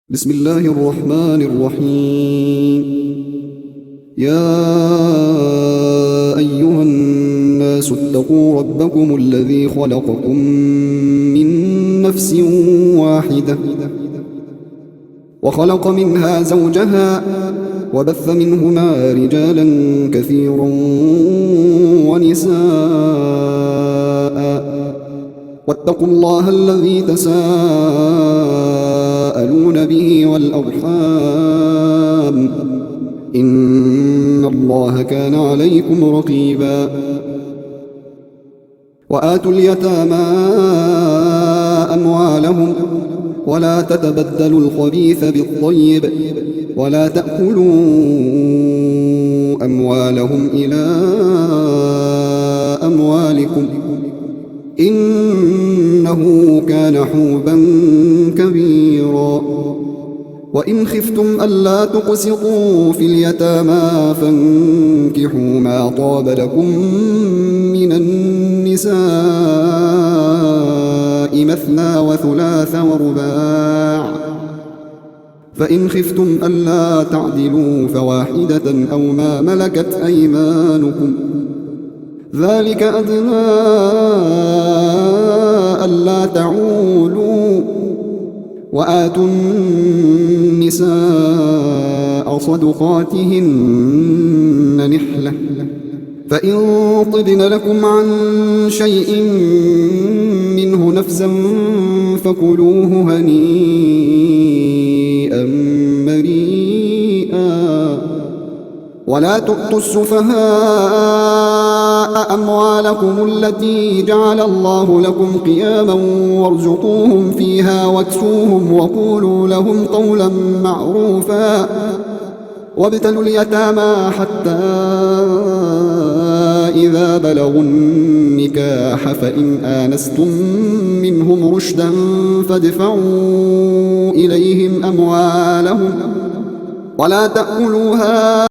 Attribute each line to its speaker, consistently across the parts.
Speaker 1: بسم الله الرحمن الرحيم. يا أيها الناس اتقوا ربكم الذي خلقكم من نفس واحدة وخلق منها زوجها وبث منهما رجالا كثيرا ونساء واتقوا الله الذي تساءلون به والأرحام إن الله كان عليكم رقيبا. وآتوا اليتامى أموالهم ولا تتبدلوا الخبيث بالطيب ولا تأكلوا أموالهم إلى أموالكم إنه كان حوبا كبيرا. وإن خفتم ألا تقسطوا في اليتامى فانكحوا ما طاب لكم من النساء مثنى وثلاث ورباع، فإن خفتم ألا تعدلوا فواحدة أو ما ملكت أيمانكم ذلك أدنى ألا تعولوا. وآتوا النساء صدقاتهن نحلة فإن طبن لكم عن شيء منه نفسا فكلوه هنيئا مريئا. ولا تؤتوا السفهاء أموالكم التي جعل الله لكم قياما وارزقوهم فيها واكسوهم وقولوا لهم قولا معروفا. وابتلوا اليتامى حتى إذا بلغوا النكاح فإن آنستم منهم رشدا فادفعوا إليهم أموالهم ولا تأكلوها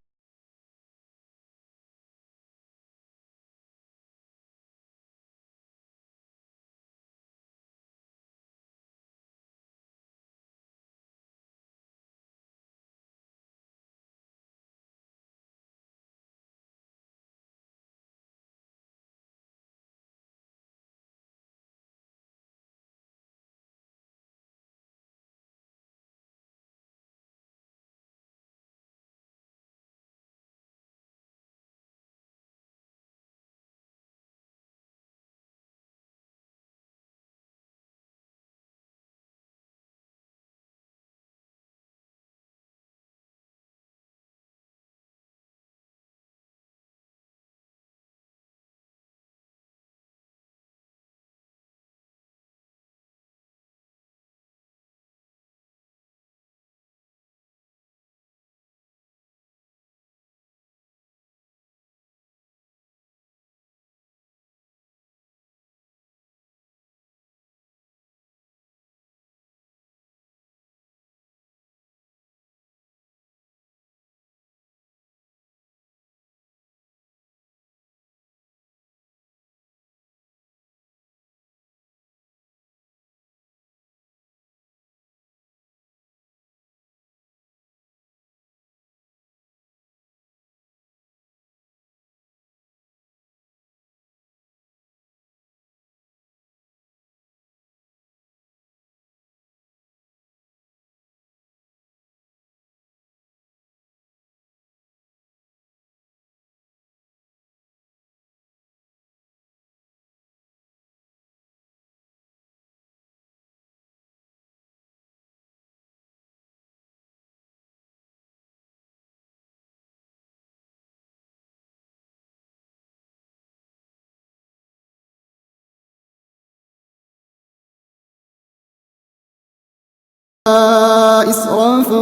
Speaker 1: إسرافا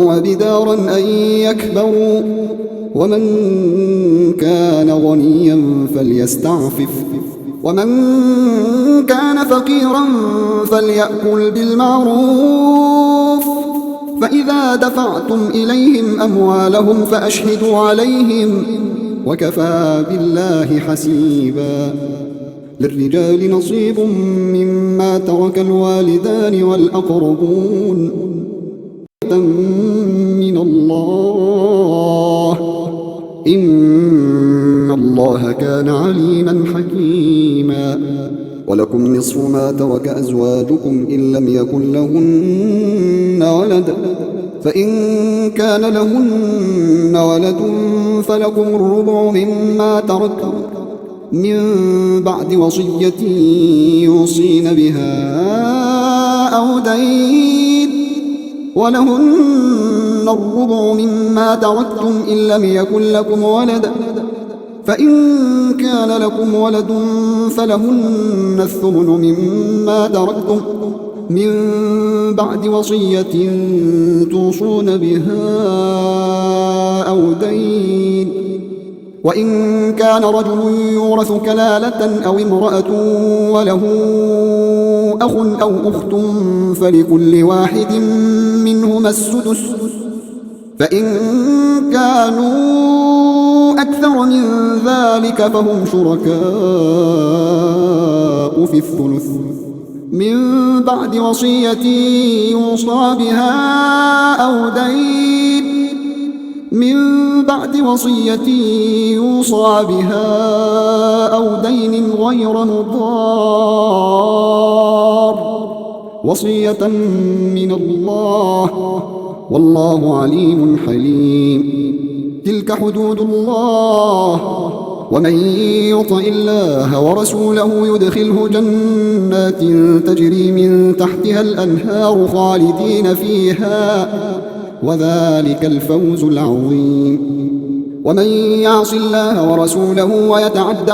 Speaker 1: وبدارا أن يكبروا. ومن كان غنيا فليستعفف ومن كان فقيرا فليأكل بالمعروف. فإذا دفعتم إليهم أموالهم فأشهدوا عليهم وكفى بالله حسيبا. للرجال نصيب مما ترك الوالدان والأقربون من الله إن الله كان عليما حكيما ولكم نصف ما ترك أزواجكم إن لم يكن لهن ولد فإن كان لهن ولد فلكم الربع مما تركتم من بعد وصية يوصين بها أو دين ولهن الربع مما تركتم إن لم يكن لكم ولد فإن كان لكم ولد فلهن الثمن مما تركتم من بعد وصية توصون بها أو دين وإن كان رجل يورث كلالة أو امرأة وله أخ أو أخت فلكل واحد منهما السدس فإن كانوا أكثر من ذلك فهم شركاء في الثلث من بعد وصية يوصى بها أو دين من بعد وصية يوصى بها أو دين غير مضار وصية من الله والله عليم حليم تلك حدود الله ومن يطع الله ورسوله يدخله جنات تجري من تحتها الأنهار خالدين فيها وذلك الفوز العظيم ومن يعص الله ورسوله ويتعد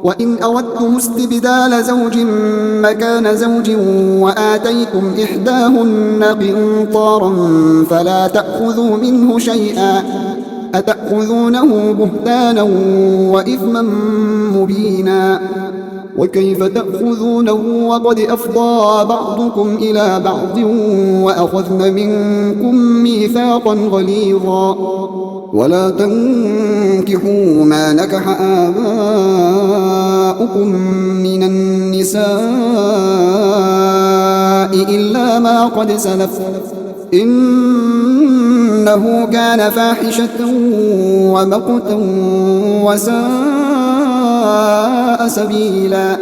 Speaker 1: وإن أردتم استبدال زوج مكان زوج وآتيتم إحداهن قنطارا فلا تأخذوا منه شيئا أتأخذونه بهتانا وإثما مبينا وكيف تأخذونه وقد أفضى بعضكم إلى بعض وأخذن منكم ميثاقا غليظا ولا تنكحوا ما نكح آباؤكم من النساء إلا ما قد سلف إنه كان فاحشة ومقتا وساء سبيلا.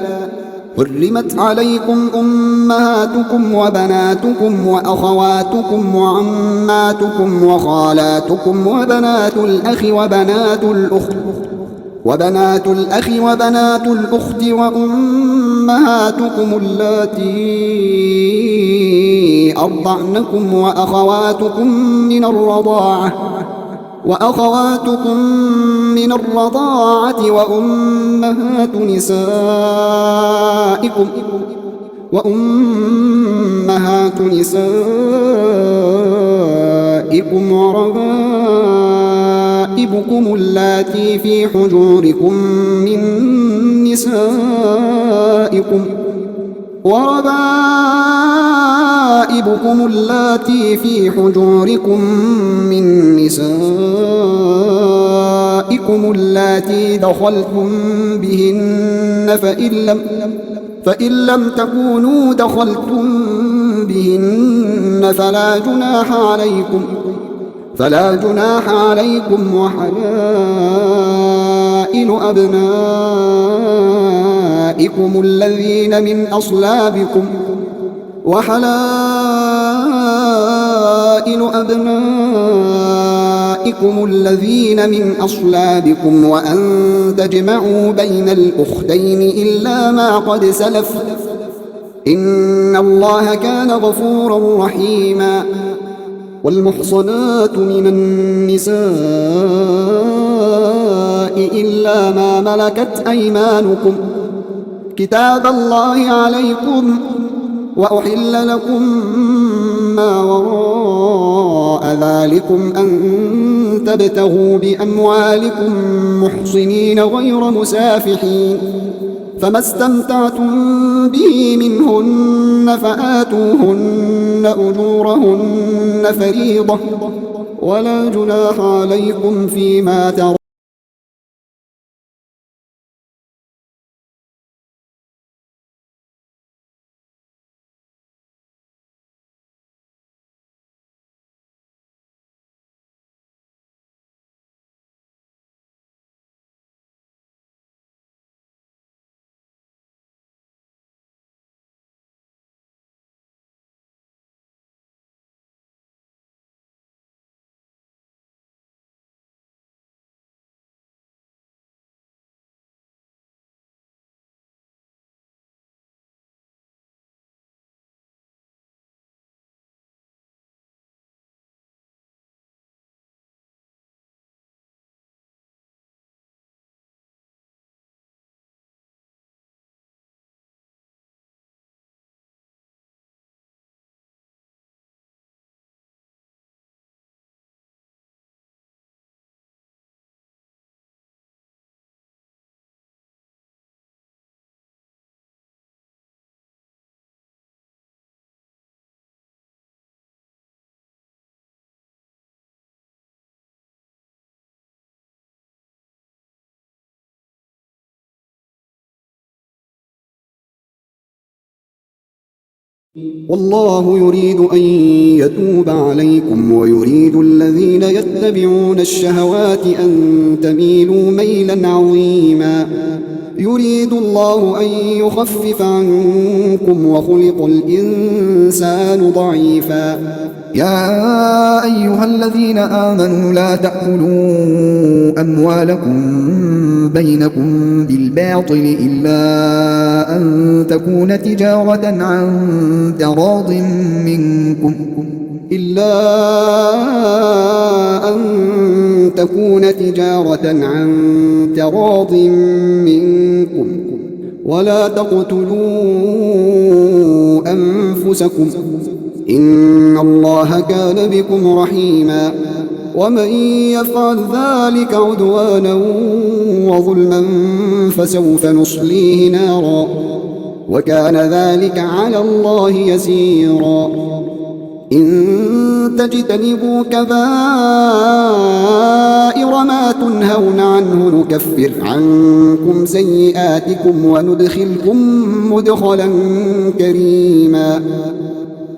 Speaker 1: حرمت عليكم أمهاتكم وبناتكم وأخواتكم وعماتكم وخالاتكم وبنات الأخ وبنات الأخت وأمهاتكم اللاتي أرضعنكم وأخواتكم من الرضاعة وأمهات نسائكم وربائبكم اللاتي في حجوركم من نسائكم اللاتي دخلتم بهن فإن لم تكونوا دخلتم بهن فلا جناح عليكم وحلائل أبنائكم الذين من أصلابكم وأن تجمعوا بين الأختين إلا ما قد سلف إن الله كان غفورا رحيما. والمحصنات من النساء إلا ما ملكت أيمانكم كتاب الله عليكم، وأحل لكم ما وراء ذلكم أن تبتغوا بأموالكم محصنين غير مسافحين، فما استمتعتم به منهن فآتوهن أجورهن فريضة، ولا جناح عليكم فيما ترون. والله يريد أن يتوب عليكم ويريد الذين يتبعون الشهوات أن تميلوا ميلا عظيما. يريد الله أن يخفف عنكم وخلق الإنسان ضعيفا.
Speaker 2: يا أيها الذين آمنوا لا تأكلوا أموالكم بينكم بالباطل إلا أن تكون تجارة عن تراض منكم ولا تقتلوا أنفسكم إن الله كان بكم رحيما. ومن يفعل ذلك عدوانا وظلما فسوف نصليه نارا وكان ذلك على الله يسيرا. إن تجتنبوا كبائر ما تنهون عنه نكفر عنكم سيئاتكم وندخلكم مدخلا كريما.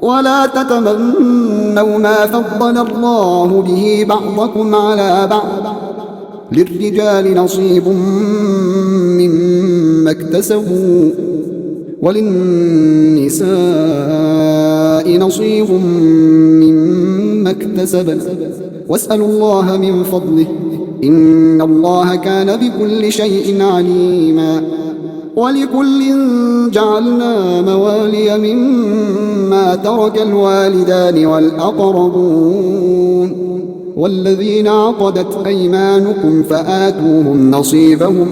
Speaker 2: ولا تتمنوا ما فضل الله به بعضكم على بعض للرجال نصيب مما اكتسبوا وللنساء نصيب مما اكتسبن واسألوا الله من فضله إن الله كان بكل شيء عليما ولكل جعلنا موالي مما ترك الوالدان والأقربون والذين عقدت أيمانكم فآتوهم نصيبهم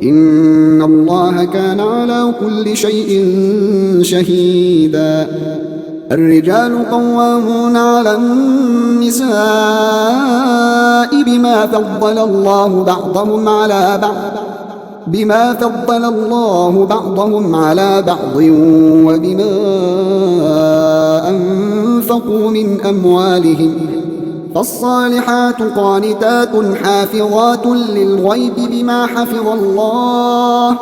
Speaker 2: إن الله كان على كل شيء شهيدا الرجال قوامون على النساء بما فضل الله بعضهم على بعض وبما أنفقوا من أموالهم فالصالحات قانتات حافظات للغيب بما حفظ الله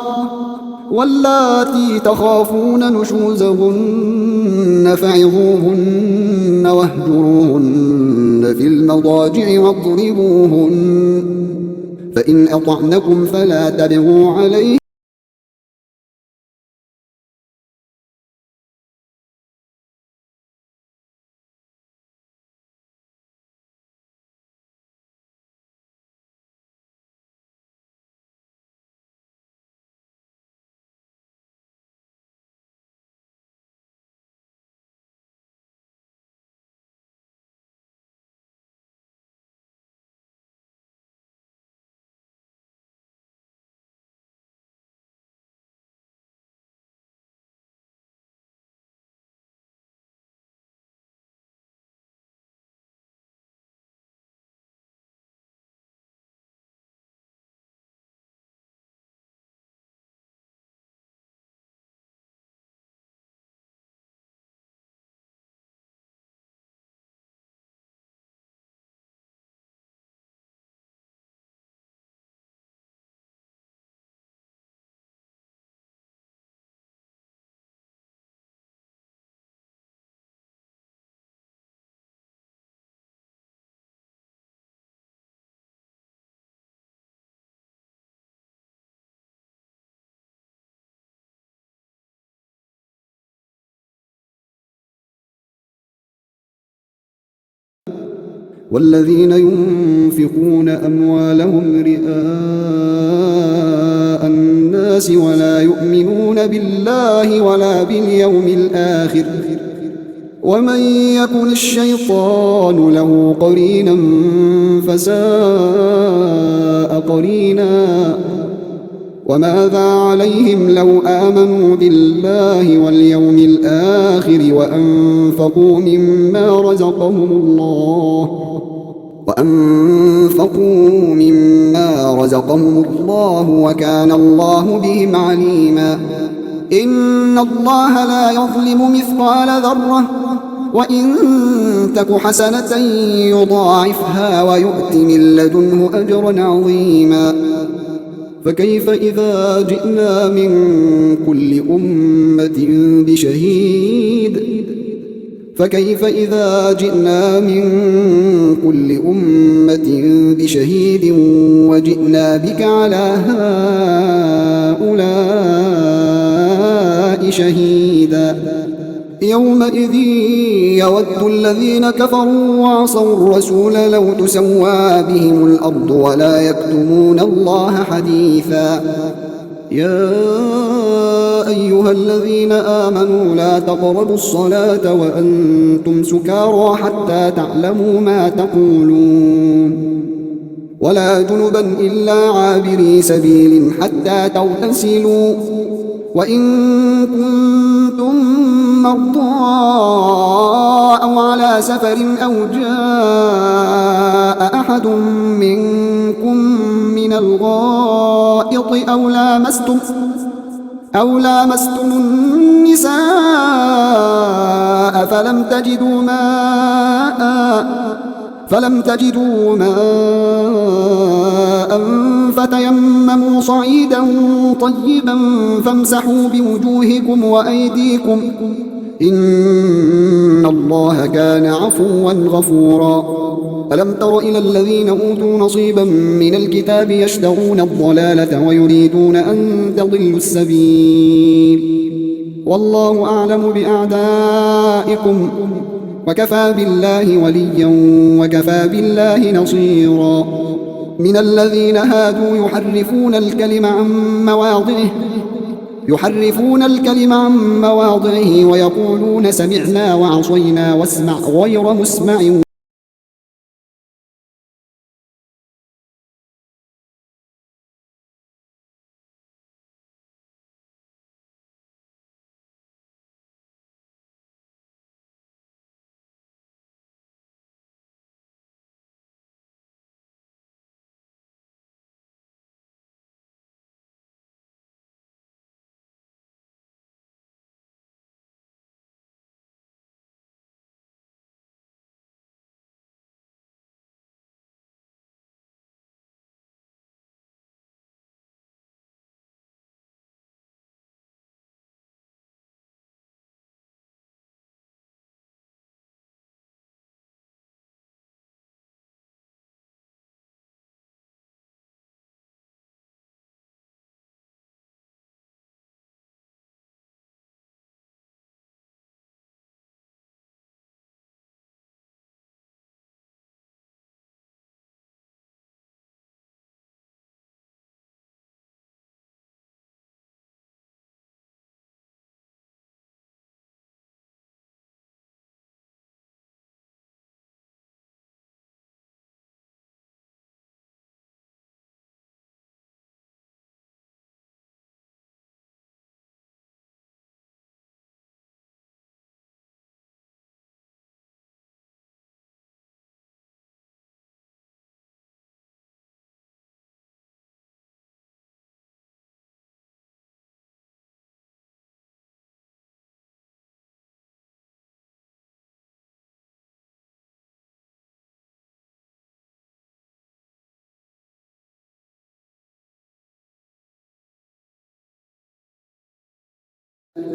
Speaker 2: واللاتي تخافون نشوزهن فعظوهن واهجروهن في المضاجع واضربوهن فإن أطعنكم فلا تبغوا عليه والذين ينفقون أموالهم رئاء الناس ولا يؤمنون بالله ولا باليوم الآخر ومن يكن الشيطان له قرينا فساء قرينا وماذا عليهم لو آمنوا بالله واليوم الآخر وأنفقوا مما رزقهم الله وكان الله بهم عليما إن الله لا يظلم مثقال ذرة وإن تك حسنة يضاعفها ويؤت من لدنه أجرا عظيما فكيف إذا جئنا من كل أمة بشهيد وجئنا بك على هؤلاء شهيدا يومئذ يود الذين كفروا وعصوا الرسول لو تسوى بهم الأرض ولا يكتمون الله حديثا يا أيها الذين آمنوا لا تقربوا الصلاة وأنتم سكارى حتى تعلموا ما تقولون ولا جنبا إلا عابري سبيل حتى تغتسلوا وإن كنتم مرضى أو على سفر أو جاء أحد منكم من الغائط أو لامستم النساء فلم تجدوا ماء فتيمموا صعيدا طيبا فامسحوا بوجوهكم وأيديكم
Speaker 1: إن الله كان عفوا غفورا. ألم تر إلى الذين أوتوا نصيبا من الكتاب يشترون الضلالة ويريدون أن تضلوا السبيل والله أعلم بأعدائكم وكفى بالله وليا وكفى بالله نصيرا. من الذين هادوا يحرفون الكلم عن مواضعه ويقولون سمعنا وعصينا واسمع غير مسمع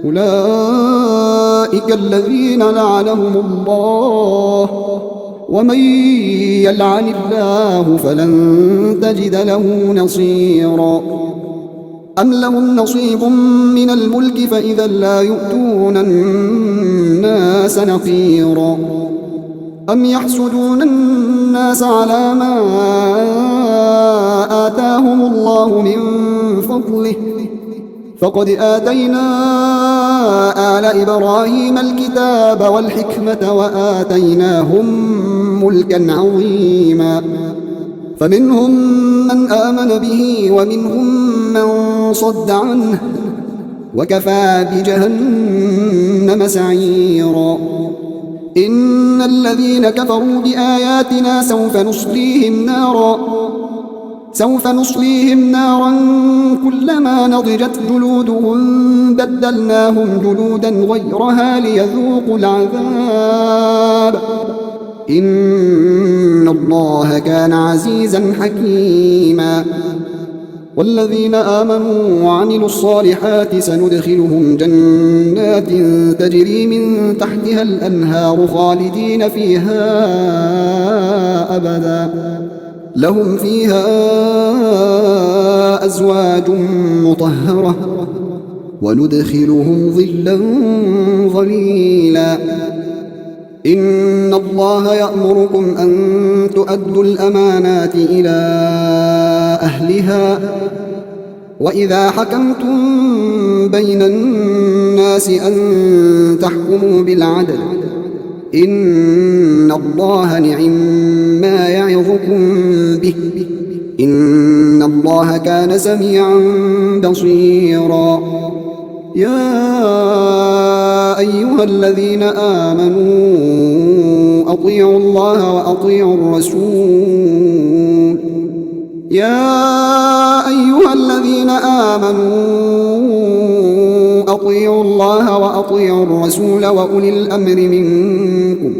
Speaker 1: أولئك الذين لعنهم الله ومن يلعن الله فلن تجد له نصيرا. أم لهم نصيب من الملك فإذا لا يؤتون الناس نقيرا. أم يحسدون الناس على ما آتاهم الله من فضله فقد آتينا آل إبراهيم الكتاب والحكمة وآتيناهم ملكا عظيما. فمنهم من آمن به ومنهم من صد عنه وكفى بجهنم سعيرا. إن الذين كفروا بآياتنا سوف نصليهم نارا كلما نضجت جلودهم بدلناهم جلودا غيرها ليذوقوا العذاب إن الله كان عزيزا حكيما. والذين آمنوا وعملوا الصالحات سندخلهم جنات تجري من تحتها الأنهار خالدين فيها أبدا لهم فيها أزواج مطهرة وندخلهم ظلا ظليلا. إن الله يأمركم أن تؤدوا الأمانات إلى أهلها وإذا حكمتم بين الناس أن تحكموا بالعدل إن الله نعما يعظكم به إن الله كان سميعا بصيرا. يا أيها الذين آمنوا أطيعوا الله وأطيعوا الرسول أطيعوا الله وأطيعوا الرسول وأولي الأمر منكم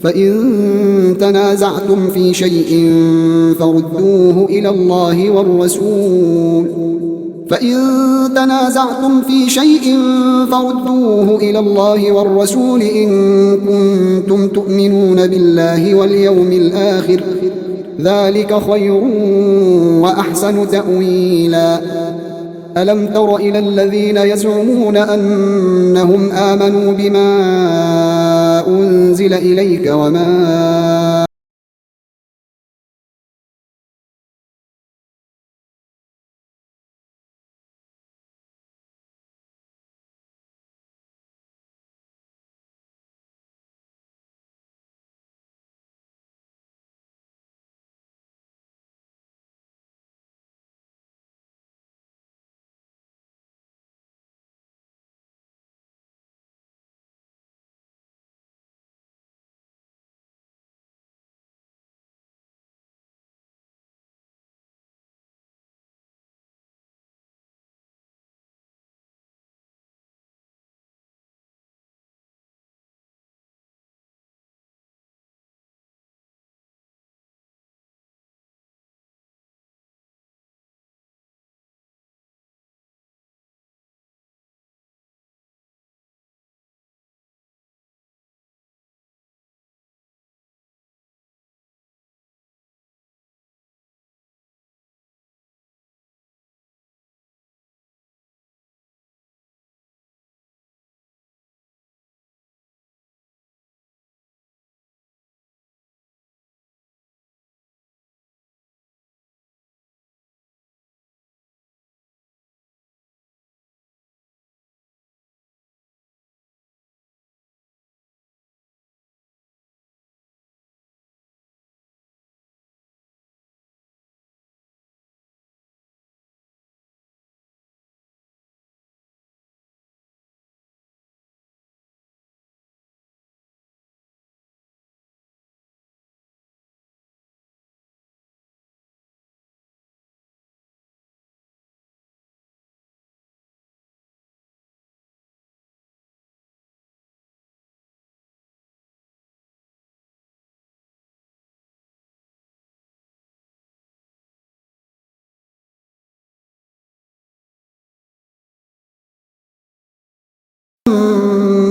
Speaker 1: فإن تنازعتم في شيء فردوه إلى الله والرسول فإن تنازعتم في شيء فردوه إلى الله والرسول إن كنتم تؤمنون بالله واليوم الآخر ذلك خير وأحسن تأويلا ألم تر إلى الذين يزعمون أنهم آمنوا بما أنزل إليك وما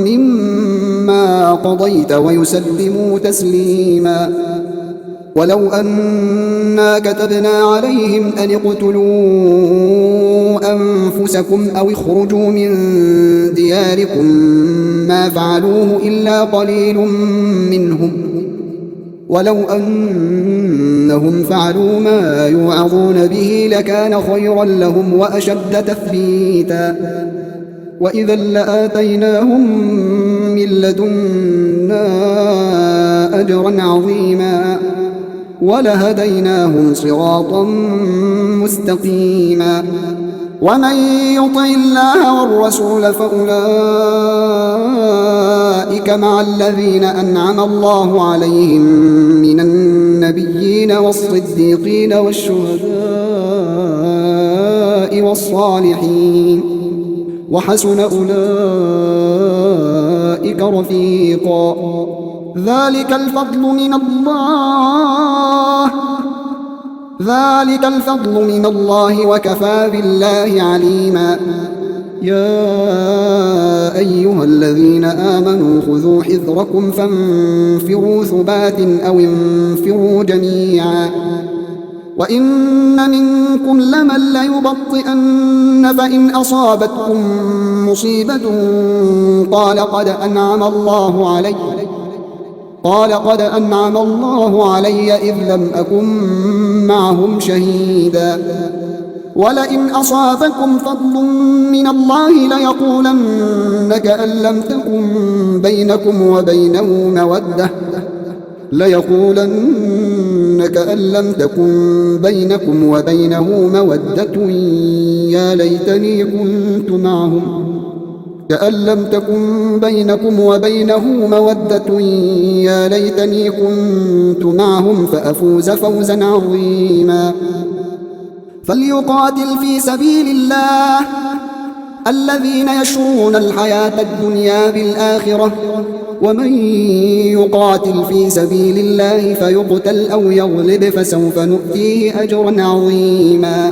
Speaker 1: مما قضيت ويسلموا تسليما ولو أنا كتبنا عليهم أن اقتلوا أنفسكم أو اخرجوا من دياركم ما فعلوه إلا قليل منهم ولو أنهم فعلوا ما يوعظون به لكان خيرا لهم وأشد تثبيتا وإذا لآتيناهم من لدنا أجرا عظيما ولهديناهم صراطا مستقيما ومن يطع الله والرسول فأولئك مع الذين أنعم الله عليهم من النبيين والصديقين والشهداء والصالحين وحسن أولئك رفيقا ذلك الفضل من الله وكفى بالله عليما يا أيها الذين آمنوا خذوا حذركم فانفروا ثبات أو انفروا جميعا وإن منكم لمن ليبطئن فإن أصابتكم مصيبة قال قد أنعم الله علي إذ لم أكن معهم شهيدا ولئن أصابكم فضل من الله ليقولن كأن لم تكن بينكم وبينه مودة يا ليتني كنت معهم فأفوز فوزا عظيما فليقاتل في سبيل الله الذين يشرون الحياة الدنيا بالآخرة ومن يقاتل في سبيل الله فيقتل أو يغلب فسوف نؤتيه أجرا عظيما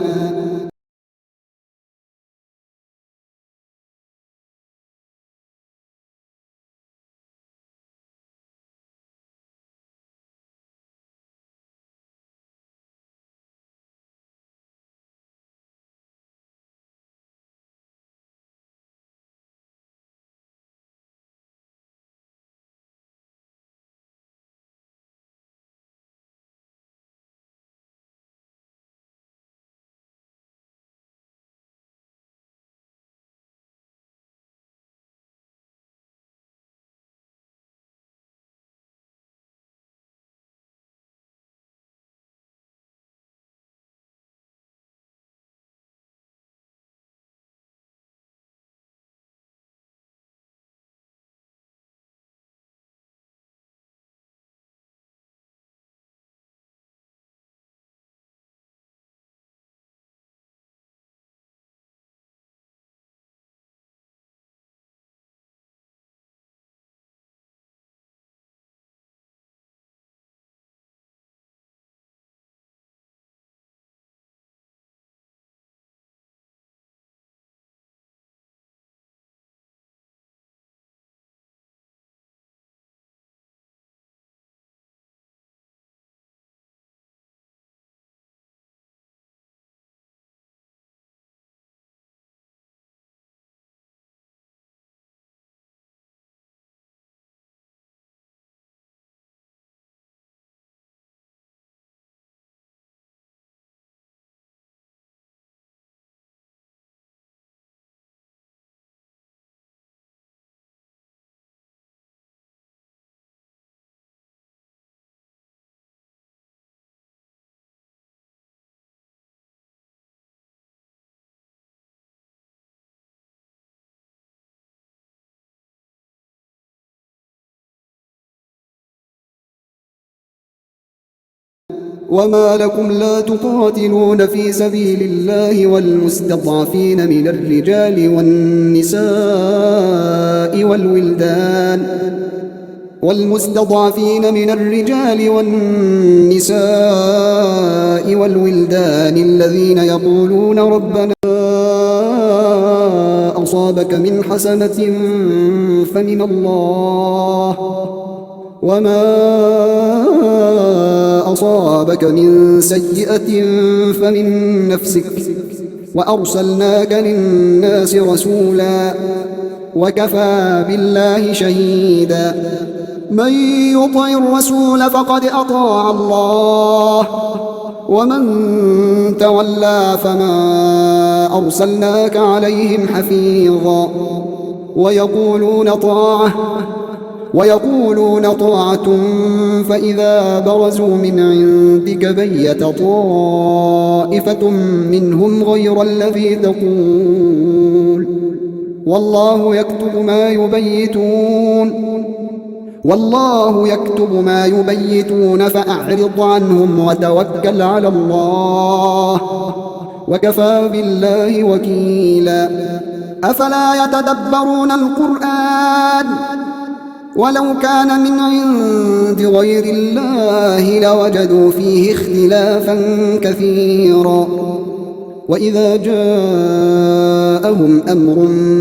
Speaker 1: وما لكم لا تقاتلون في سبيل الله والمستضعفين من الرجال والنساء والولدان الذين يقولون ربنا أصابك من حسنة فمن الله وما أصابك من سيئة فمن نفسك وأرسلناك للناس رسولا وكفى بالله شهيدا. من يطع الرسول فقد أطاع الله ومن تولى فما أرسلناك عليهم حفيظا. ويقولون طاعة فإذا برزوا من عندك بيت طائفة منهم غير الذي تقول والله يكتب ما يبيتون فأعرض عنهم وتوكل على الله وكفى بالله وكيلا. أفلا يتدبرون القرآن ولو كان من عند غير الله لوجدوا فيه اختلافا كثيرا. وإذا جاءهم أمر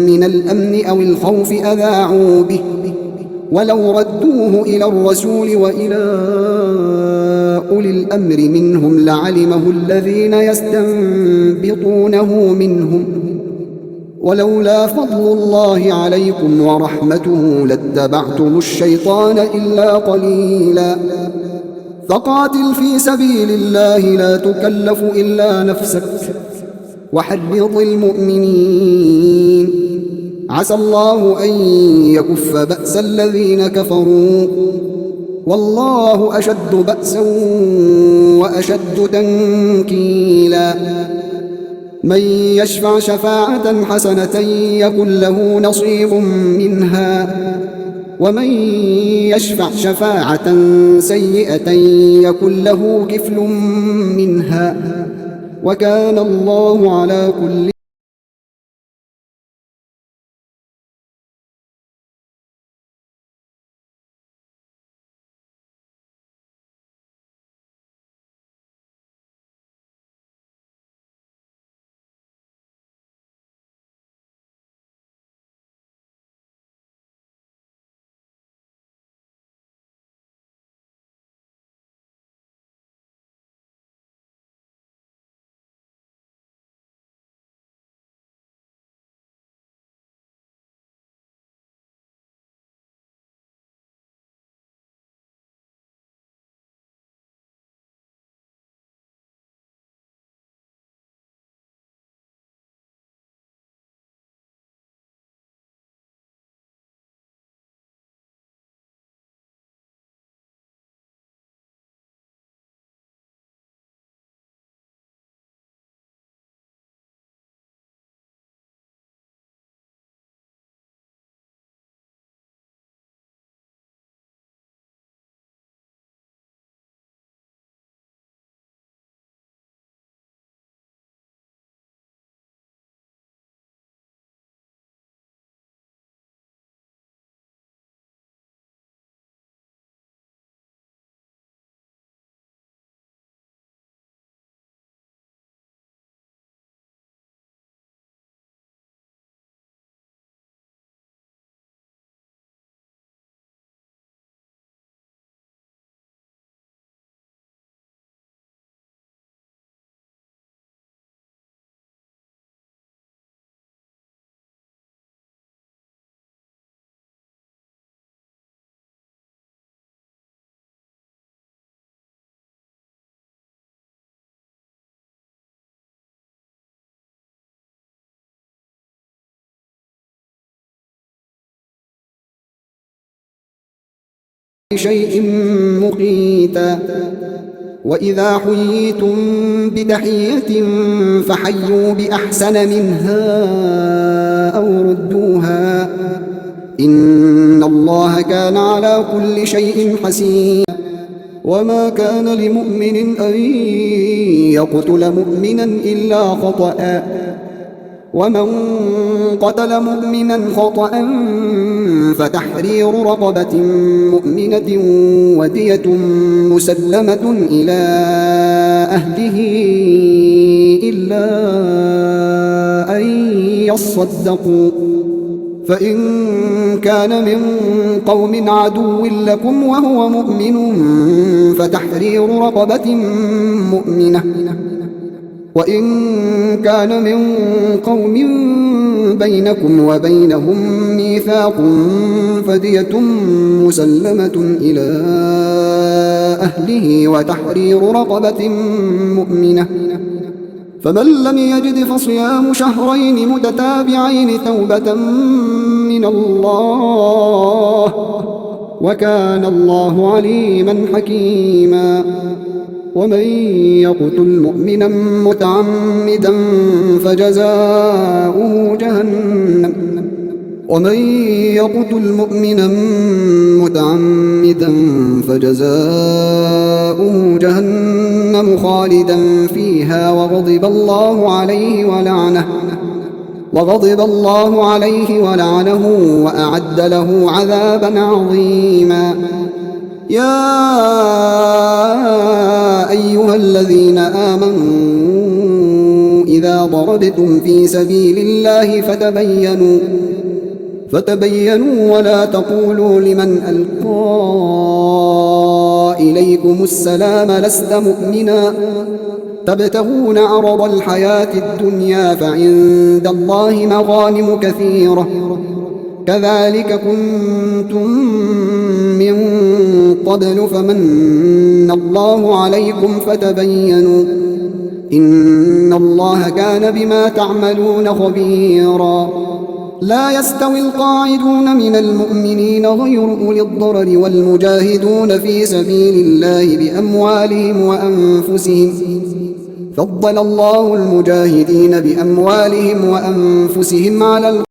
Speaker 1: من الأمن أو الخوف أذاعوا به ولو ردوه إلى الرسول وإلى أولي الأمر منهم لعلمه الذين يستنبطونه منهم ولولا فضل الله عليكم ورحمته لاتبعتم الشيطان إلا قليلا. فقاتل في سبيل الله لا تكلف إلا نفسك وحرض المؤمنين عسى الله أن يكف بأس الذين كفروا والله أشد بأسا وأشد تنكيلا. من يشفع شفاعة حسنة يكن له نصيب منها ومن يشفع شفاعة سيئة يكن له كفل منها وكان الله على كل شيء مقيتا. وإذا حييتم بتحية فحيوا بأحسن منها أو ردوها إن الله كان على كل شيء حسيبا. وما كان لمؤمن أن يقتل مؤمنا إلا خطأ ومن قتل مؤمنا خطأ فتحرير رقبة مؤمنة ودية مسلمة إلى أهله إلا أن يصدقوا فإن كان من قوم عدو لكم وهو مؤمن فتحرير رقبة مؤمنة وإن كان من قوم بينكم وبينهم ميثاق فدية مسلمة إلى أهله وتحرير رقبة مؤمنة فمن لم يجد فصيام شهرين متتابعين توبة من الله وكان الله عليما حكيما ومن يقتل مؤمنا متعمدا فجزاؤه جهنم خالدا فيها وغضب الله عليه ولعنه وأعد له عذابا عظيما يا أيها الذين آمنوا إذا ضربتم في سبيل الله فتبينوا ولا تقولوا لمن ألقى إليكم السلام لست مؤمنا تبتغون عرض الحياة الدنيا فعند الله مغانم كثيرة كذلك كنتم من قبل فمن الله عليكم فتبينوا إن الله كان بما تعملون خبيرا لا يستوي القاعدون من المؤمنين غير أولي الضرر والمجاهدون في سبيل الله بأموالهم وأنفسهم فضل الله المجاهدين بأموالهم وأنفسهم على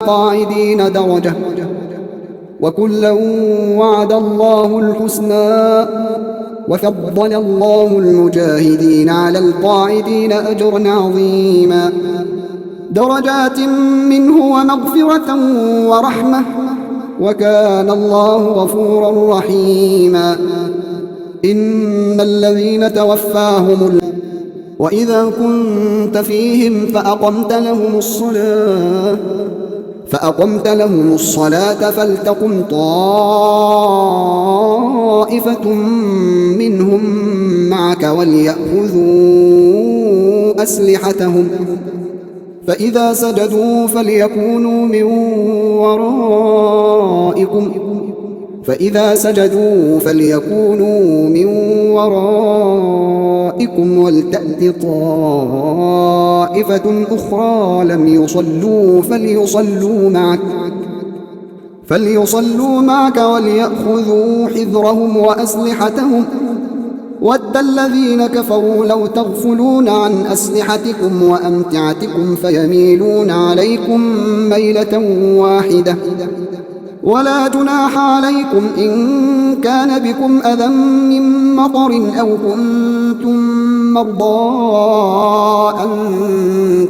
Speaker 1: القاعدين درجة وكلا وعد الله الحسنى وفضل الله المجاهدين على القاعدين أجرا عظيما درجات منه ومغفرة ورحمة وكان الله غفورا رحيما إن الذين توفاهم وإذا كنت فيهم فأقمت لهم الصلاة فلتقم طائفة منهم معك وليأخذوا أسلحتهم فإذا سجدوا فليكونوا من ورائكم ولتأت طائفة أخرى لم يصلوا فليصلوا معك وليأخذوا حذرهم وأسلحتهم ود الذين كفروا لو تغفلون عن أسلحتكم وأمتعتكم فيميلون عليكم ميلة واحدة ولا جناح عليكم إن كان بكم أذى من مطر أو كنتم مرضى أن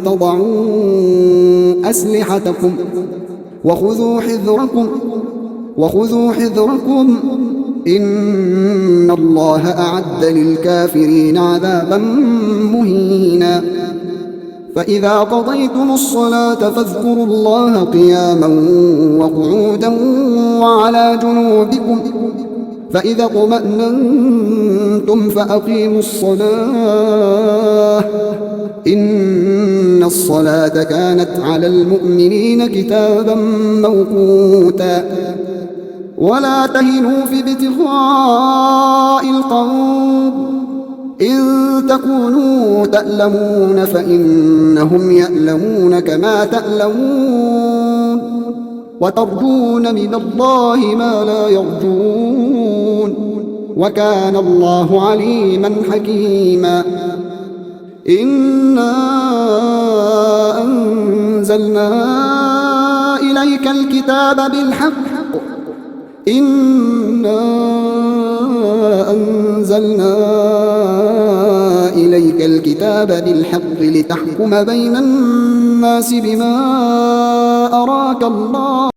Speaker 1: تضعوا أسلحتكم وخذوا حذركم إن الله أعد للكافرين عذابا مهينا فإذا قضيتم الصلاة فاذكروا الله قياما وقعودا وعلى جنوبكم فإذا اطمأننتم فأقيموا الصلاة إن الصلاة كانت على المؤمنين كتابا موقوتا ولا تهنوا في ابتغاء القوم إن تكونوا تألمون فإنهم يألمون كما تألمون وترجون من الله ما لا يرجون وكان الله عليما حكيما إنا أنزلنا إليك الكتاب بالحق لتحكم بين الناس بما أراك الله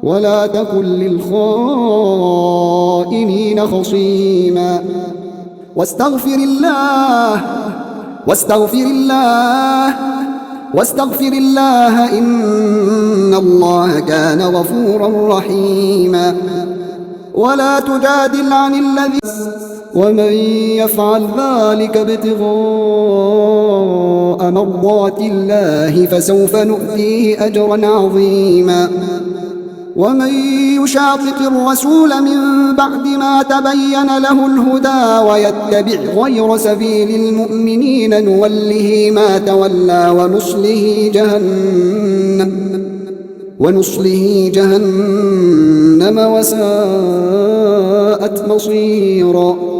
Speaker 1: ولا تكن للخائنين خصيما واستغفر الله إن الله كان غفورا رحيما
Speaker 2: ولا تجادل عن الذي
Speaker 1: ومن يفعل ذلك ابتغاء مرضات الله فسوف نؤتيه أجرا عظيما
Speaker 2: ومن يشاقق الرسول من بعد ما تبين له الهدى ويتبع غير سبيل المؤمنين نوله ما تولى ونصله جهنم وساءت مصيرا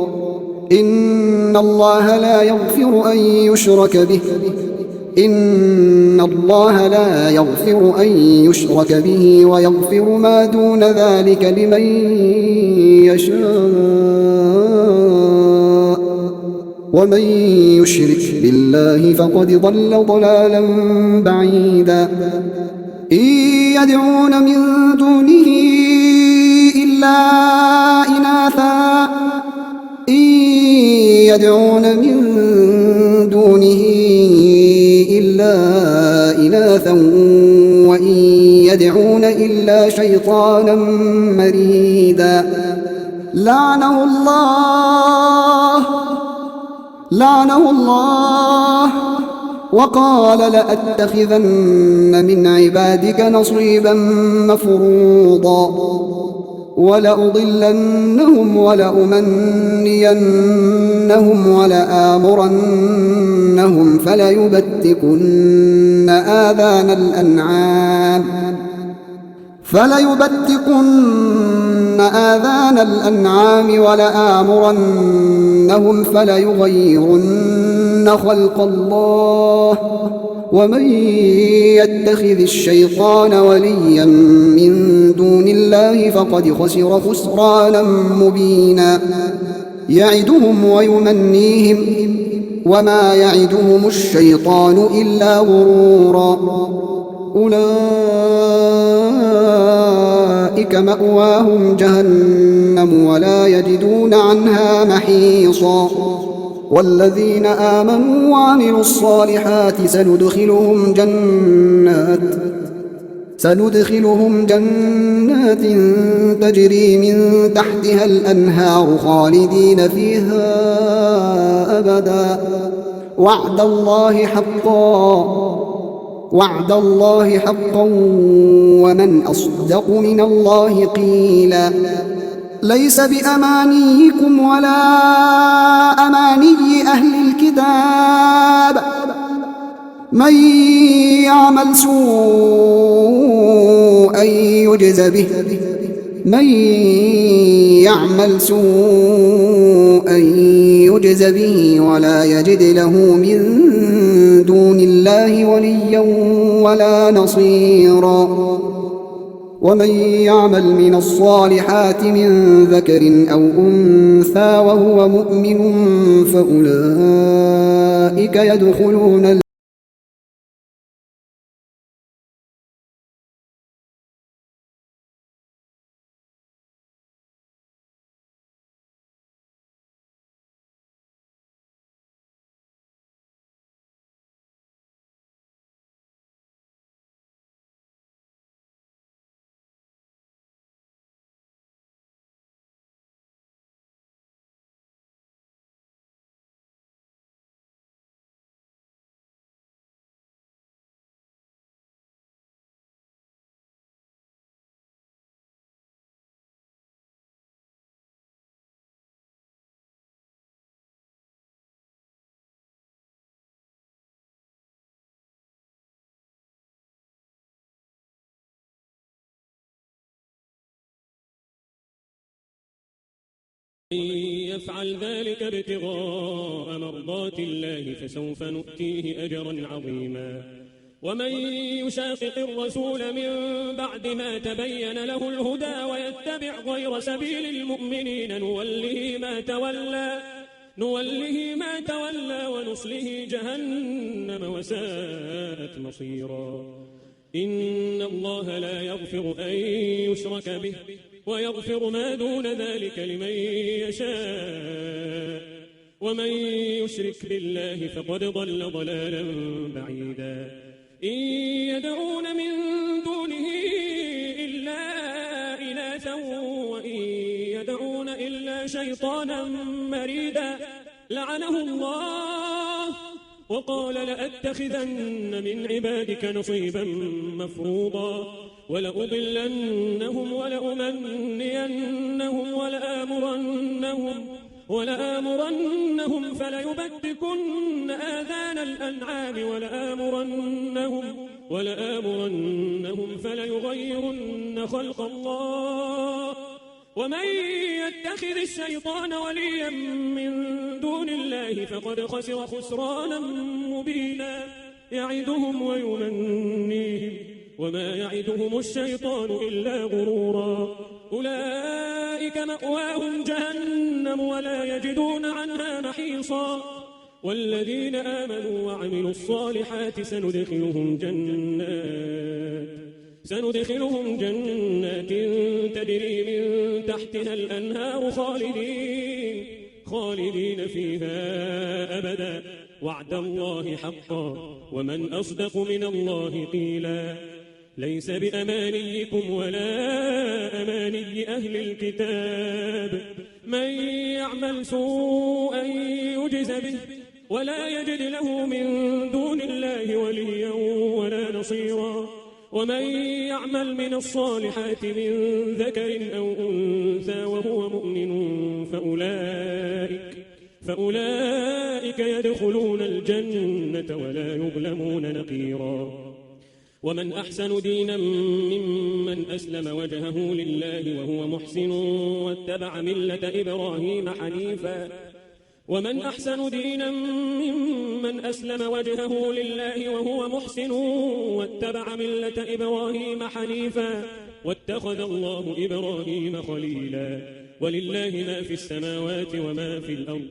Speaker 2: إن الله لا يغفر أن يشرك به ويغفر ما دون ذلك لمن يشاء ومن يشرك بالله فقد ضل ضلالا بعيدا إن يدعون من دونه إلا إناثا وإن يدعون إلا شيطانا مريدا لعنه الله وقال لأتخذن من عبادك نصيبا مفروضا ولأضلنهم ولأمنينهم ولآمرنهم فليبتكن آذان الأنعام ولآمرنهم فليغيرن خلق الله ومن يتخذ الشيطان وليا من دون الله فقد خسر خسرانا مبينا يعدهم ويمنيهم وما يعدهم الشيطان إلا غرورا أولئك مأواهم جهنم ولا يجدون عنها محيصا والذين آمنوا وعملوا الصالحات سندخلهم جنات تجري من تحتها الأنهار خالدين فيها أبدا وعد الله حقا ومن أصدق من الله قيلا ليس بأمانيكم ولا أماني أهل الكتاب من يعمل سوءا يجز به ولا يجد له من دون الله وليا ولا نصيرا ومن يعمل من الصالحات من ذكر أو أنثى وهو مؤمن فأولئك يدخلون
Speaker 3: يفعل ذلك ابتغاء مرضات الله فسوف نؤتيه أجرا عظيما ومن يشاقق الرسول من بعد ما تبين له الهدى ويتبع غير سبيل المؤمنين نوله ما تولى ونصله جهنم وساءت مصيرا إن الله لا يغفر أن يشرك به ويغفر ما دون ذلك لمن يشاء ومن يشرك بالله فقد ضل ضلالا بعيدا إن يدعون من دونه إلا إناثا وإن شيطانا مريدا لعنه الله وقال لأتخذن من عبادك نصيبا مفروضا ولأضلنهم ولأمنينهم ولآمرنهم فليبتكن آذان الأنعام ولآمرنهم فليغيرن خلق الله ومن يتخذ الشيطان وليا من دون الله فقد خسر خسرانا مبينا يعدهم ويمنيهم وما يعدهم الشيطان إلا غرورا أولئك مأواهم جهنم ولا يجدون عنها محيصا والذين آمنوا وعملوا الصالحات سندخلهم جنات تجري من تحتها الأنهار خالدين فيها أبدا وعد الله حقا ومن أصدق من الله قيلا ليس بأمانيكم ولا أماني أهل الكتاب من يعمل سوءا يجز به ولا يجد له من دون الله وليا ولا نصيرا ومن يعمل من الصالحات من ذكر أو أنثى وهو مؤمن فأولئك يدخلون الجنة ولا يظلمون نقيرا ومن أحسن دينا ممن أسلم وجهه لله وهو محسن واتبع ملة إبراهيم حنيفا ومن أحسن دينا ممن أسلم وجهه لله وهو محسن واتبع ملة إبراهيم حنيفا واتخذ الله إبراهيم خليلا ولله ما في السماوات وما في الأرض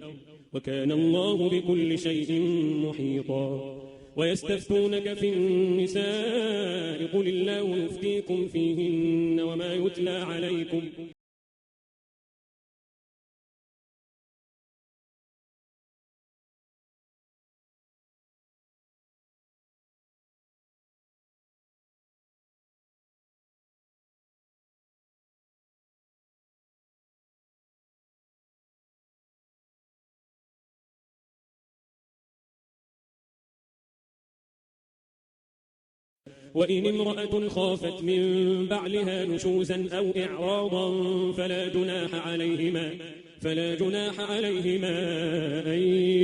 Speaker 3: وكان الله بكل شيء محيطا ويستفتونك في النساء قل الله يفتيكم فيهن وما يتلى عليكم وإن امرأة خافت من بعلها نشوزا أو إعراضا فلا جناح عليهما أن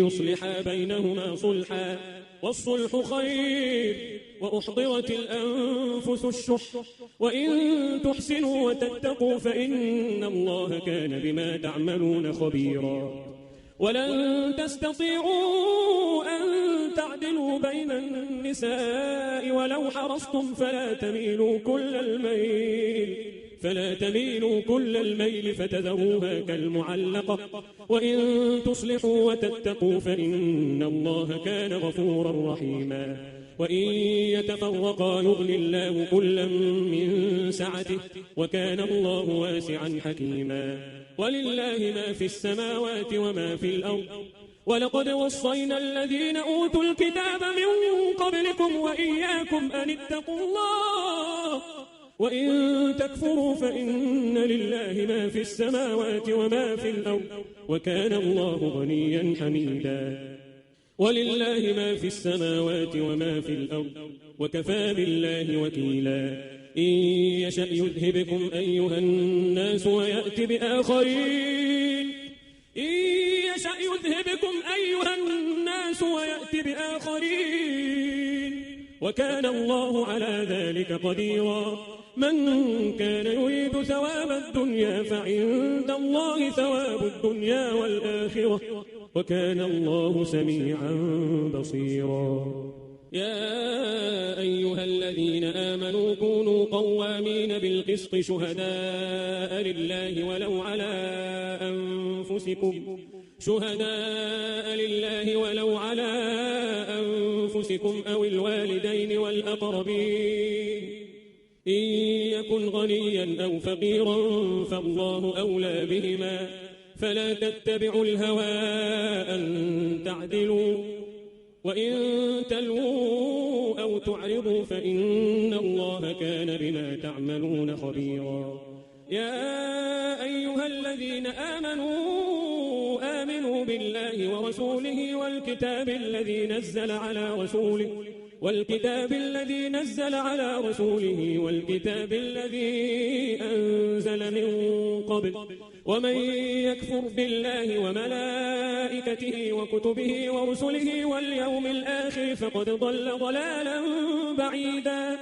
Speaker 3: يصلحا بينهما صلحا والصلح خير وأحضرت الأنفس الشح وإن تحسنوا وتتقوا فإن الله كان بما تعملون خبيرا ولن تستطيعوا أن تعدلوا بين النساء ولو حرصتم فلا تميلوا كل الميل فتذروها كالمعلقة وإن تصلحوا وتتقوا فإن الله كان غفورا رحيما وإن يتفرقا يغني الله كلا من سعته وكان الله واسعا حكيما ولله ما في السماوات وما في الأرض ولقد وصينا الذين أوتوا الكتاب من قبلكم وإياكم أن اتقوا الله وإن تكفروا فإن لله ما في السماوات وما في الأرض وكان الله غنيا حميدا ولله ما في السماوات وما في الأرض وكفى بالله وكيلا إن يشأ يذهبكم أيها الناس ويأتي بآخرين وكان الله على ذلك قديرا من كان يريد ثواب الدنيا فعند الله ثواب الدنيا والآخرة وكان الله سميعا بصيرا يا أيها الذين آمنوا كونوا قوامين بالقسط شهداء لله ولو على أنفسكم أو الوالدين والأقربين إن يكن غنيا أو فقيرا فالله أولى بهما فلا تتبعوا الهوى أن تعدلوا وإن تلووا أو تعرضوا فإن الله كان بما تعملون خبيرا يا أيها الذين آمنوا بالله ورسوله والكتاب الذي نزل على رسوله والكتاب الذي أنزل من قبل ومن يكفر بالله وملائكته وكتبه ورسله واليوم الآخر فقد ضل ضلالا بعيدا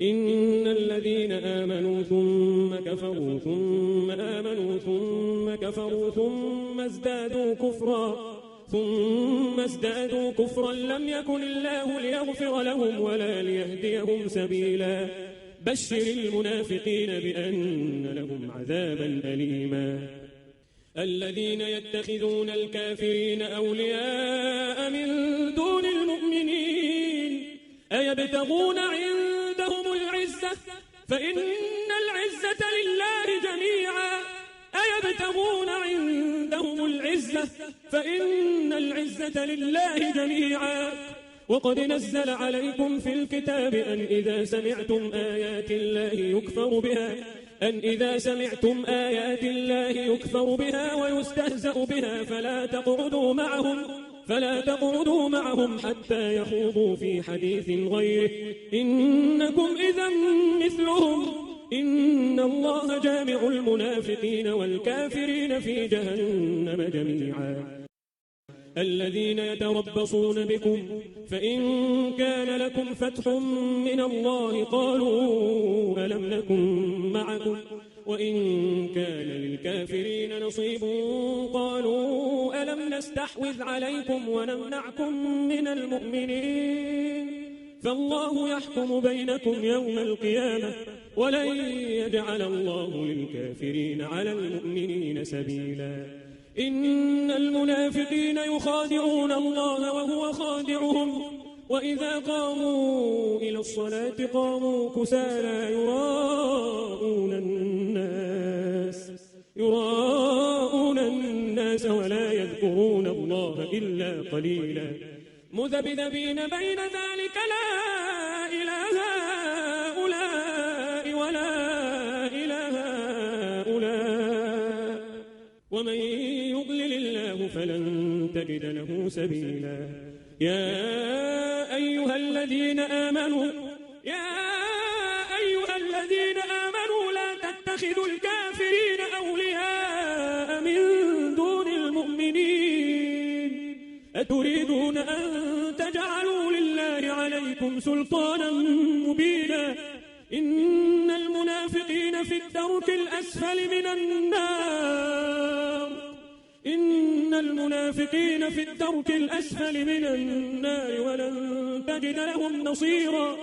Speaker 3: إن الذين آمنوا ثم كفروا ثم آمنوا ثم كفروا ثم ازدادوا كفرا لم يكن الله ليغفر لهم ولا ليهديهم سبيلا بشر المنافقين بأن لهم عذابا أليما الذين يتخذون الكافرين أولياء من دون المؤمنين أيبتغون عندهم العزة فإن العزة لله جميعا أيبتغون عندهم العزة فإن العزة لله جميعا وقد نزل عليكم في الكتاب أن إذا سمعتم آيات الله يكفر بها ويستهزأ بها فلا تقعدوا معهم حتى يخوضوا في حديث غيره إنكم إذا مثلهم إن الله جامع المنافقين والكافرين في جهنم جميعا الذين يتربصون بكم فإن كان لكم فتح من الله قالوا ألم نكن معكم وإن كان للكافرين نصيب قالوا ألم نستحوذ عليكم ونمنعكم من المؤمنين فالله يحكم بينكم يوم القيامة ولن يجعل الله للكافرين على المؤمنين سبيلا إن المنافقين يخادعون الله وهو خادعهم وإذا قاموا إلى الصلاة قاموا كسالى يراءون الناس ولا يذكرون الله إلا قليلا مذبذبين بين ذلك لا إله هؤلاء ولا إله هؤلاء ومن يضلل الله فلن تجد له سبيلا يا أيها الذين آمنوا لا تتخذوا الكافرين أولياء من دون المؤمنين أتريدون أن تجعلوا لله عليكم سلطانا مبينا إن المنافقين في الدرك الأسفل من النار ولن تجد لهم نصيرا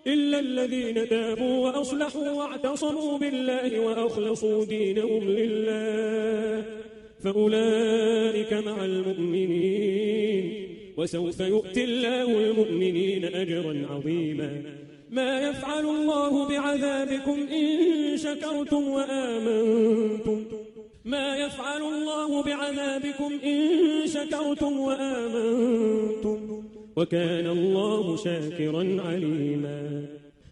Speaker 3: إلا الذين تابوا وأصلحوا واعتصموا بالله وأخلصوا دينهم لله فأولئك مع المؤمنين وسوف يؤتي الله المؤمنين أجرا عظيما ما يفعل الله بعذابكم إن شكرتم وآمنتم وكان الله شاكرا عليما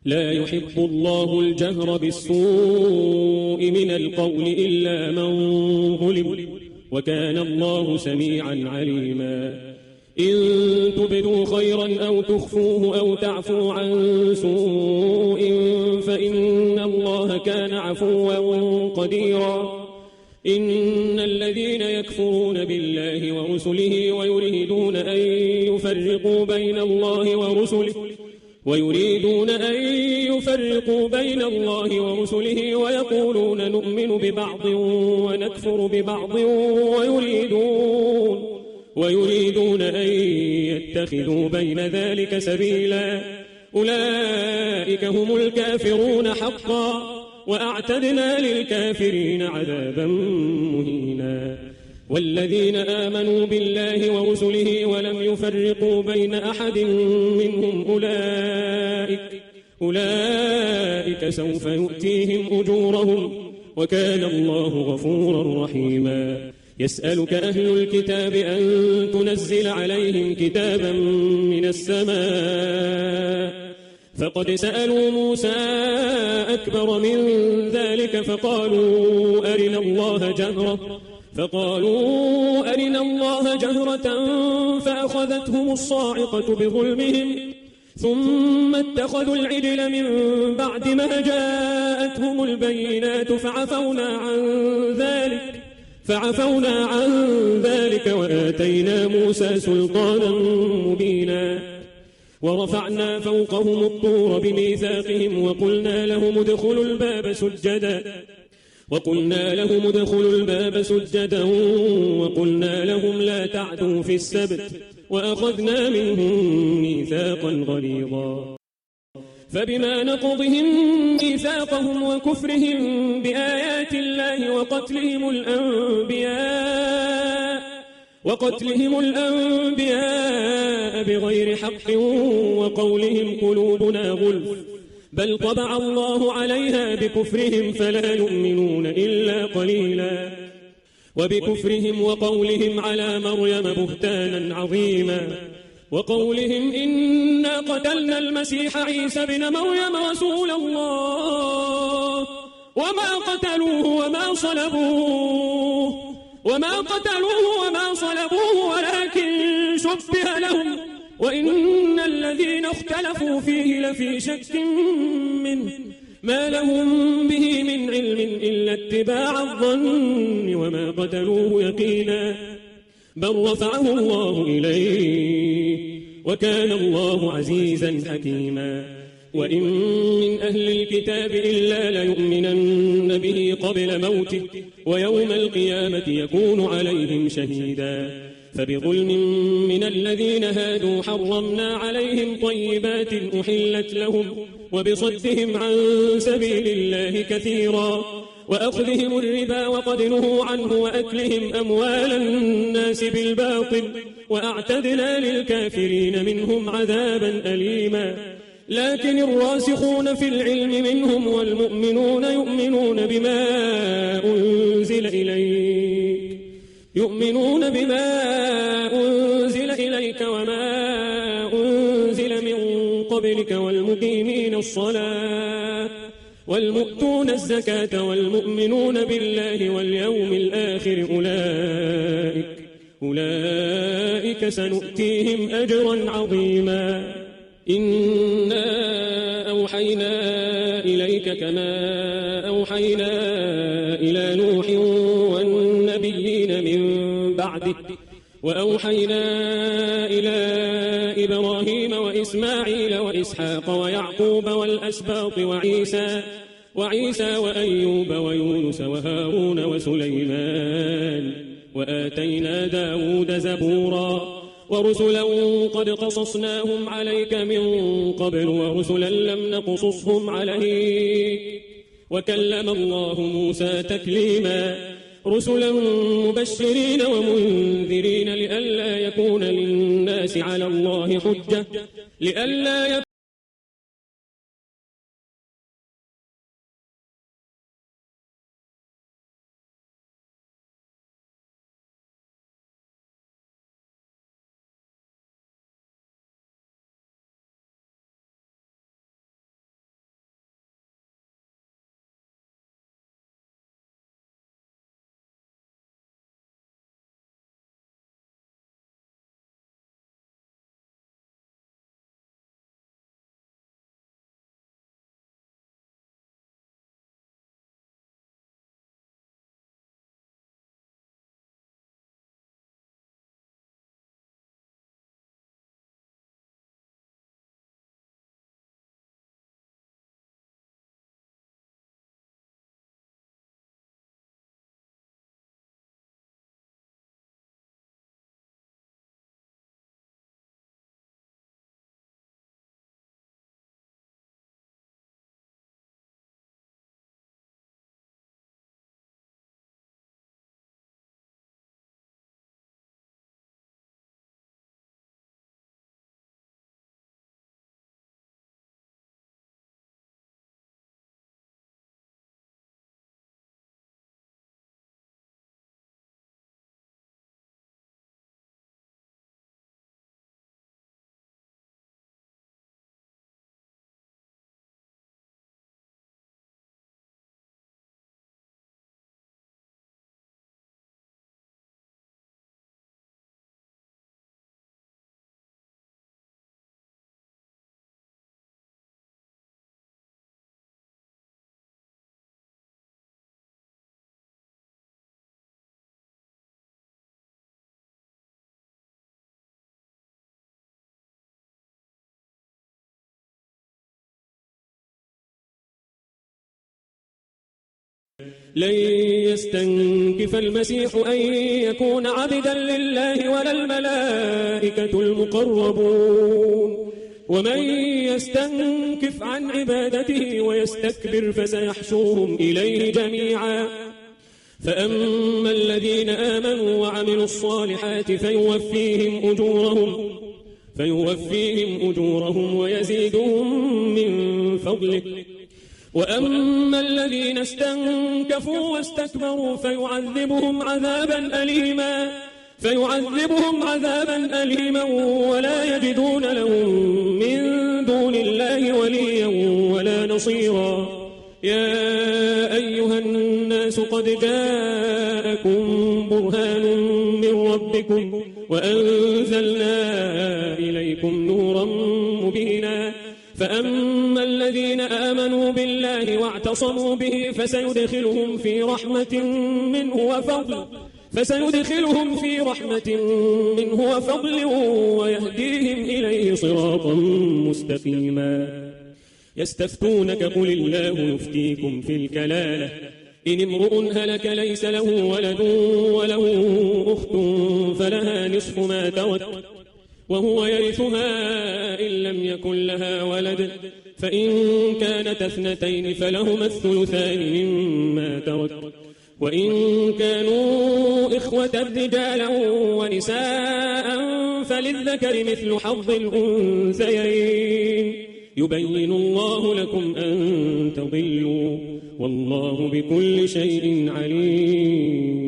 Speaker 3: لا يحب الله الجهر بالسوء من القول إلا من ظلم وكان الله سميعا عليما إن تبدوا خيرا أو تخفوه أو تعفوا عن سوء فإن الله كان عفوا قديرا إن الذين يكفرون بالله ورسله ويريدون أن يفرقوا بين الله ورسله ويقولون نؤمن ببعض ونكفر ببعض ويريدون أن يتخذوا بين ذلك سبيلا أولئك هم الكافرون حقا وأعتدنا للكافرين عذابا مهينا والذين آمنوا بالله ورسله ولم يفرقوا بين أحد منهم أولئك سوف يؤتيهم أجورهم وكان الله غفورا رحيما يسألك أهل الكتاب أن تنزل عليهم كتابا من السماء فقد سألوا موسى أكبر من ذلك فقالوا أرنا الله جهرة فأخذتهم الصاعقة بظلمهم ثم اتخذوا العجل من بعد ما جاءتهم البينات فعفونا عن ذلك وآتينا موسى سلطانا مبينا ورفعنا فوقهم الطور بميثاقهم وقلنا لهم ادخلوا الباب سجدا وقلنا لهم لا تعدوا في السبت وأخذنا منهم ميثاقا غليظا فبما نقضهم ميثاقهم وكفرهم بآيات الله وقتلهم الأنبياء بغير حق وقولهم قلوبنا غلف بل طبع الله عليها بكفرهم فلا يؤمنون إلا قليلا وبكفرهم وقولهم على مريم بهتانا عظيما وقولهم إنا قتلنا المسيح عيسى بن مريم رسول الله وما قتلوه وما صلبوه ولكن شبه لهم وإن الذين اختلفوا فيه لفي شك منه ما لهم به من علم إلا اتباع الظن وما قتلوه يقينا بل رفعه الله إليه وكان الله عزيزا حكيما وإن من أهل الكتاب إلا ليؤمنن به قبل موته ويوم القيامة يكون عليهم شهيدا فبظلم من الذين هادوا حرمنا عليهم طيبات أحلت لهم وبصدهم عن سبيل الله كثيرا وأخذهم الربا وقد نهوا عنه وأكلهم أموال الناس بالباطل وأعتدنا للكافرين منهم عذابا أليما لكن الراسخون في العلم منهم والمؤمنون يؤمنون بما أنزل إليك وما أنزل من قبلك والمقيمين الصلاة والمؤتون الزكاة والمؤمنون بالله واليوم الآخر أولئك سنؤتيهم أجرا عظيما إنا أوحينا إليك كما أوحينا إلى نوح والنبيين من بعده وأوحينا إلى إبراهيم وإسماعيل وإسحاق ويعقوب والأسباط وعيسى وأيوب ويونس وهارون وسليمان وآتينا داود زبورا ورسلا قد قصصناهم عليك من قبل ورسلا لم نقصصهم عليك وكلم الله موسى تكليما رسلا مبشرين ومنذرين لئلا يكون للناس على الله حجة لن يستنكف المسيح أن يكون عبدا لله ولا الملائكة المقربون ومن يستنكف عن عبادته ويستكبر فسيحشرهم إليه جميعا فأما الذين آمنوا وعملوا الصالحات فيوفيهم أجورهم ويزيدهم من فضله وأما الذين استنكفوا واستكبروا فيعذبهم عذابا أليما ولا يجدون لهم من دون الله وليا ولا نصيرا يا أيها الناس قد جاءكم برهان من ربكم وأنزلنا إليكم نورا مبينا فأما الذين آمنوا بالله واعتصموا به فسيدخلهم في رحمة منه وفضل ويهديهم إليه صراطا مستقيما يستفتونك قل الله يفتيكم في الكلالة إن امرؤ هلك ليس له ولد وله أخت فلها نصف ما ترك وهو يرثها إن لم يكن لها ولد فإن كانت اثنتين فلهما الثلثان مما ترك وإن كانوا إخوة رجالا ونساء فللذكر مثل حظ الأنثيين يبين الله لكم أن تضلوا والله بكل شيء عليم